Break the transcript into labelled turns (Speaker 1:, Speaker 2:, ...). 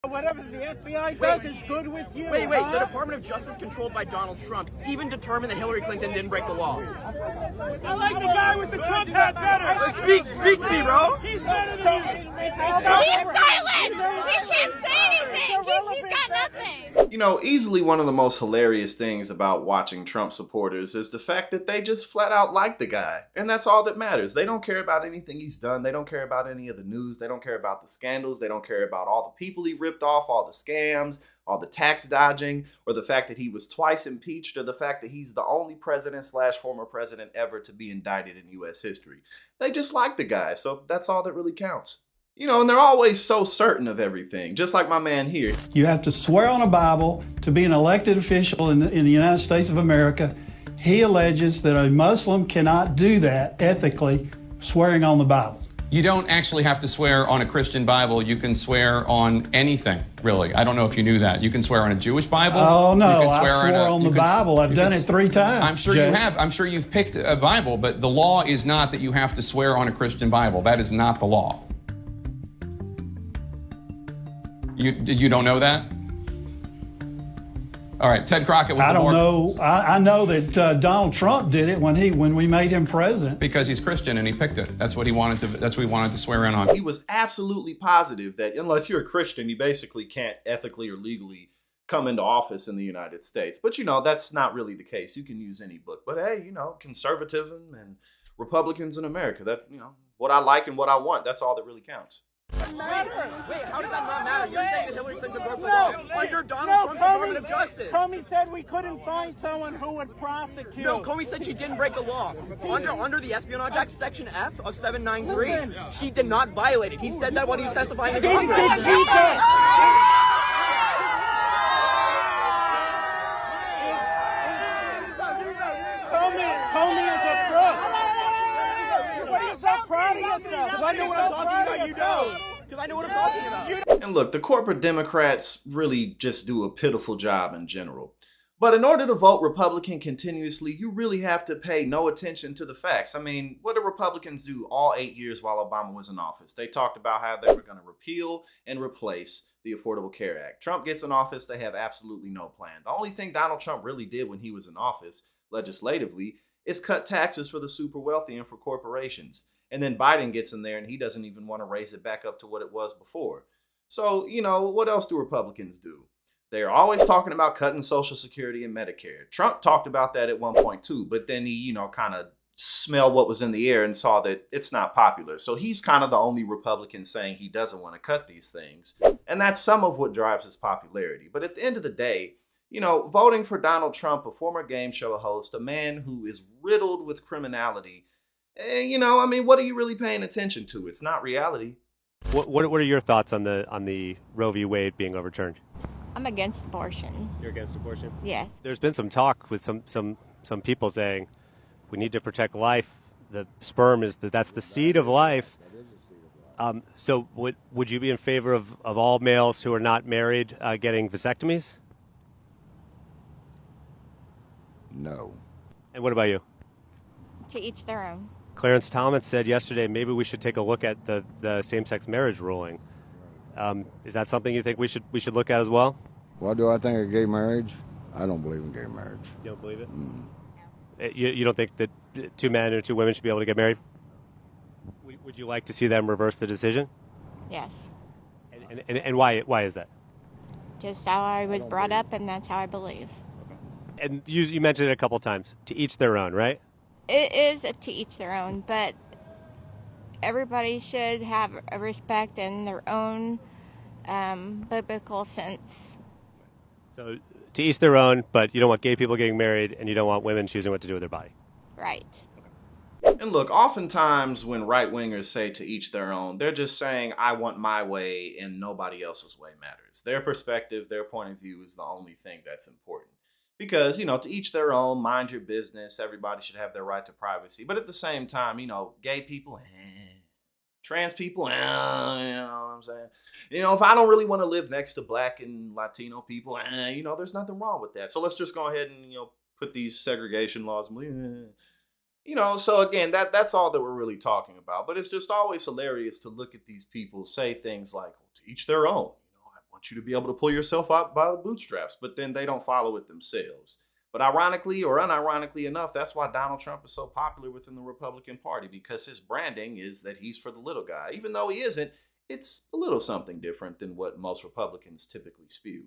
Speaker 1: Whatever the FBI does is good with you.
Speaker 2: Wait, the Department of Justice controlled by Donald Trump even determined that Hillary Clinton didn't break the law.
Speaker 1: I like the guy with the Trump hat better.
Speaker 2: Speak to me, bro.
Speaker 1: He's better than you.
Speaker 3: He's silent. He can't say anything. He's got nothing.
Speaker 4: You know, easily one of the most hilarious things about watching Trump supporters is the fact that they just flat out like the guy. And that's all that matters. They don't care about anything he's done. They don't care about any of the news. They don't care about the scandals. They don't care about all the people he ripped off, all the scams, all the tax dodging, or the fact that he was twice impeached, or the fact that he's the only president / former president ever to be indicted in U.S. history. They just like the guy, so that's all that really counts. You know, and they're always so certain of everything, just like my man here.
Speaker 5: You have to swear on a Bible to be an elected official in the United States of America. He alleges that a Muslim cannot do that ethically, swearing on the Bible.
Speaker 6: You don't actually have to swear on a Christian Bible. You can swear on anything, really. I don't know if you knew that. You can swear on a Jewish Bible.
Speaker 5: Oh, no,
Speaker 6: I
Speaker 5: swore on the Bible. I've done it 3 times.
Speaker 6: I'm sure you have. I'm sure you've picked a Bible, but the law is not that you have to swear on a Christian Bible. That is not the law. You don't know that? All right, Ted Crockett was
Speaker 5: I don't know. I know that Donald Trump did it when we made him president.
Speaker 6: Because he's Christian and he picked it. That's what he wanted to swear in on.
Speaker 4: He was absolutely positive that unless you're a Christian, you basically can't ethically or legally come into office in the United States. But, you know, that's not really the case. You can use any book. But, hey, you know, conservatism and Republicans in America, that, you know, what I like and what I want, that's all that really counts.
Speaker 2: Wait, how does that not matter? You're saying that Hillary Clinton broke the law under Donald Trump's Department of Justice.
Speaker 1: Comey said we couldn't find someone who would prosecute.
Speaker 2: No, Comey said she didn't break the law. Under the Espionage Act, Section F of 793, she did not violate it. He said that when he was testifying in Congress.
Speaker 1: Did she do? Comey is a crook. What are you so proud of yourself?
Speaker 2: Because I know what I'm talking about, you don't. Because I know what I'm talking about.
Speaker 4: And look, the corporate Democrats really just do a pitiful job in general. But in order to vote Republican continuously, you really have to pay no attention to the facts. I mean, what did Republicans do all 8 years while Obama was in office? They talked about how they were going to repeal and replace the Affordable Care Act. Trump gets in office, they have absolutely no plan. The only thing Donald Trump really did when he was in office, legislatively, is cut taxes for the super wealthy and for corporations. And then Biden gets in there and he doesn't even want to raise it back up to what it was before. So, you know, what else do Republicans do? They're always talking about cutting Social Security and Medicare. Trump talked about that at one point too, but then he, you know, kind of smelled what was in the air and saw that it's not popular. So he's kind of the only Republican saying he doesn't want to cut these things. And that's some of what drives his popularity. But at the end of the day, you know, voting for Donald Trump, a former game show host, a man who is riddled with criminality, you know, I mean, what are you really paying attention to? It's not reality.
Speaker 7: What are your thoughts on the Roe v. Wade being overturned?
Speaker 3: I'm against abortion.
Speaker 7: You're against abortion?
Speaker 3: Yes.
Speaker 7: There's been some talk with some people saying we need to protect life. The sperm that's the seed of life. So would you be in favor of all males who are not married getting vasectomies?
Speaker 8: No.
Speaker 7: And what about you?
Speaker 3: To each their own.
Speaker 7: Clarence Thomas said yesterday maybe we should take a look at the same-sex marriage ruling. Is that something you think we should look at as well?
Speaker 8: What do I think of gay marriage? I don't believe in gay marriage.
Speaker 7: You don't believe it? You don't think that 2 men or 2 women should be able to get married? Would you like to see them reverse the decision?
Speaker 3: Yes.
Speaker 7: And why is that?
Speaker 3: Just how I was brought up, and that's how I believe.
Speaker 7: And you mentioned it a couple times. To each their own, right?
Speaker 3: It is to each their own, but everybody should have a respect in their own biblical sense.
Speaker 7: So to each their own, but you don't want gay people getting married, and you don't want women choosing what to do with their body.
Speaker 3: Right.
Speaker 4: And look, oftentimes when right-wingers say to each their own, they're just saying, I want my way and nobody else's way matters. Their perspective, their point of view is the only thing that's important. Because, you know, to each their own, mind your business. Everybody should have their right to privacy. But at the same time, you know, gay people, trans people, you know what I'm saying? You know, if I don't really want to live next to black and Latino people, you know, there's nothing wrong with that. So let's just go ahead and, you know, put these segregation laws, you know, so again, that's all that we're really talking about. But it's just always hilarious to look at these people say things like, well, to each their own. You know, want you to be able to pull yourself up by the bootstraps, but then they don't follow it themselves. But ironically or unironically enough, that's why Donald Trump is so popular within the Republican Party, because his branding is that he's for the little guy. Even though he isn't, it's a little something different than what most Republicans typically spew.